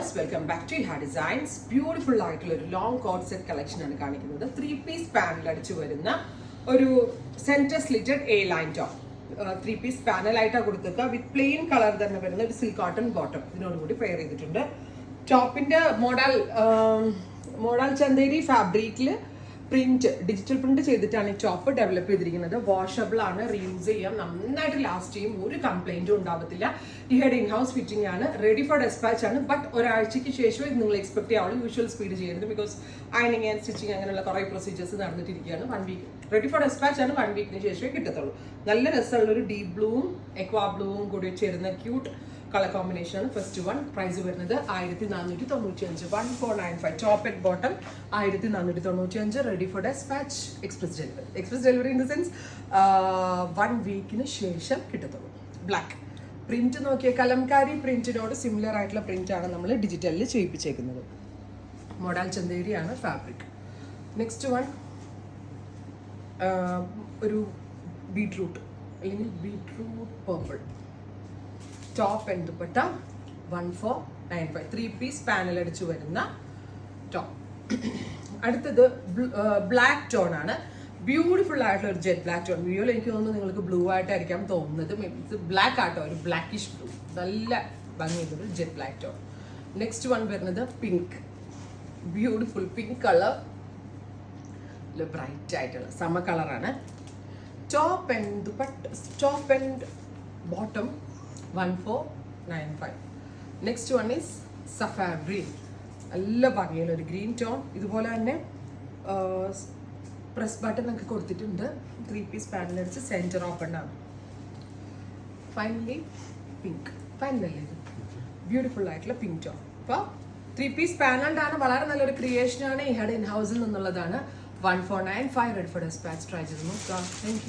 Viewers, welcome back to Iha designs. Beautiful ആയിട്ടുള്ള ഒരു long coat set collection ആണ് കാണിക്കുന്നത്. 3-piece പാനൽ അടിച്ചു വരുന്ന ഒരു centre slitted A line top. 3-piece panel ആയിട്ടാണ് കൊടുത്തേക്കുക. വിത്ത് പ്ലെയിൻ കളർ തന്നെ വരുന്ന ഒരു സിൽക്ക് കോട്ടൺ ബോട്ടം ഇതിനോടുകൂടി പെയർ ചെയ്തിട്ടുണ്ട്. ടോപ്പിന്റെ മോഡൽ ചന്തേരി ഫാബ്രിക്കിൽ പ്രിന്റ്, ഡിജിറ്റൽ പ്രിന്റ് ചെയ്തിട്ടാണ് ഈ ടോപ്പ് ഡെവലപ്പ് ചെയ്തിരിക്കുന്നത്. വാഷബിൾ ആണ്, റീയൂസ് ചെയ്യാം, നന്നായിട്ട് ലാസ്റ്റ് ചെയ്യും, ഒരു കംപ്ലൈന്റും ഉണ്ടാവത്തില്ല. ഈ ഹെഡ് ഇൻ ഹൗസ് ഫിറ്റിംഗ് ആണ്, റെഡി ഫോർ ഡെസ്പാച്ച് ആണ്. ബട്ട് ഒരാഴ്ചയ്ക്ക് ശേഷം ഇത് നിങ്ങൾ എക്സ്പെക്ട് ചെയ്യാവുള്ളൂ. യൂഷ്വൽ സ്പീഡ് ചെയ്യരുത്, ബിക്കോസ് അയണിങ് ആൻഡ് സ്റ്റിച്ചിങ് അങ്ങനെയുള്ള കുറേ പ്രൊസീജിയേഴ്സ് നടന്നിട്ടിരിക്കുകയാണ്. 1 വീക്ക് റെഡി ഫോർ ഡെസ്പാച്ച് ആണ്, 1 വീക്കിന് ശേഷമേ കിട്ടത്തുള്ളൂ. നല്ല രസമുള്ള ഒരു ഡീപ് ബ്ലൂവും എക്വാ ബ്ലൂവും കൂടി ചേരുന്ന ക്യൂട്ട് കളർ കോമ്പിനേഷൻ ആണ്. ഫസ്റ്റ് വൺ പ്രൈസ് വരുന്നത് 1495, 1495. Top and bottom 1495. Ready for dispatch, express delivery in the sense 1 വീക്കിന് ശേഷം കിട്ടത്തുള്ളൂ. ബ്ലാക്ക് പ്രിന്റ് നോക്കിയ കലംകാരി പ്രിന്റിനോട് സിമിലർ ആയിട്ടുള്ള പ്രിന്റ് ആണ് നമ്മൾ ഡിജിറ്റലിൽ ചെയ്യിപ്പിച്ചേക്കുന്നത്. മോഡൽ ചന്തേരിയാണ് ഫാബ്രിക്. നെക്സ്റ്റ് വൺ ഒരു ബീട്രൂട്ട് അല്ലെങ്കിൽ beetroot purple. Top and dupatta 1495. 3-piece panel അടിച്ചു വരുന്ന ടോപ്പ്. അടുത്തത് ബ്ലാക്ക് ടോൺ ആണ്. ബ്യൂട്ടിഫുൾ ആയിട്ടുള്ള ഒരു ജെറ്റ് ബ്ലാക്ക് ടോൺ. വീഡിയോയിൽ എനിക്ക് തോന്നുന്നു നിങ്ങൾക്ക് ബ്ലൂ ആയിട്ടായിരിക്കാം തോന്നുന്നത്. ഇത് ബ്ലാക്ക് ആട്ടോ, ഒരു ബ്ലാക്കിഷ് ബ്ലൂ. നല്ല ഭംഗിയുള്ളൊരു jet black tone. Next one വരുന്നത് pink. Beautiful pink colour, bright ആയിട്ടുള്ള സമ കളറാണ്. Top and bottom 1495. Next one is സഫാർ ഗ്രീൻ. നല്ല ഭംഗിയുള്ള ഒരു ഗ്രീൻ ടോൺ. ഇതുപോലെ തന്നെ പ്രസ് ബട്ടൺ ഒക്കെ കൊടുത്തിട്ടുണ്ട്. 3-piece പാനൽ അടിച്ച് സെന്റർ ഓപ്പൺ ആണ്. Finally pink. ഫൈനലല്ലേ ഇത് ബ്യൂട്ടിഫുൾ ആയിട്ടുള്ള പിങ്ക് ടോൺ. അപ്പോൾ 3-piece പാനൽഡ് ആണ്. വളരെ നല്ലൊരു ക്രിയേഷൻ ആണ്. ഈ ഹെഡ് ഇൻ ഹൗസിൽ നിന്നുള്ളതാണ്. 1495. Ready for dispatch. ട്രൈ ചെയ്ത് നോക്കാം. Thank you.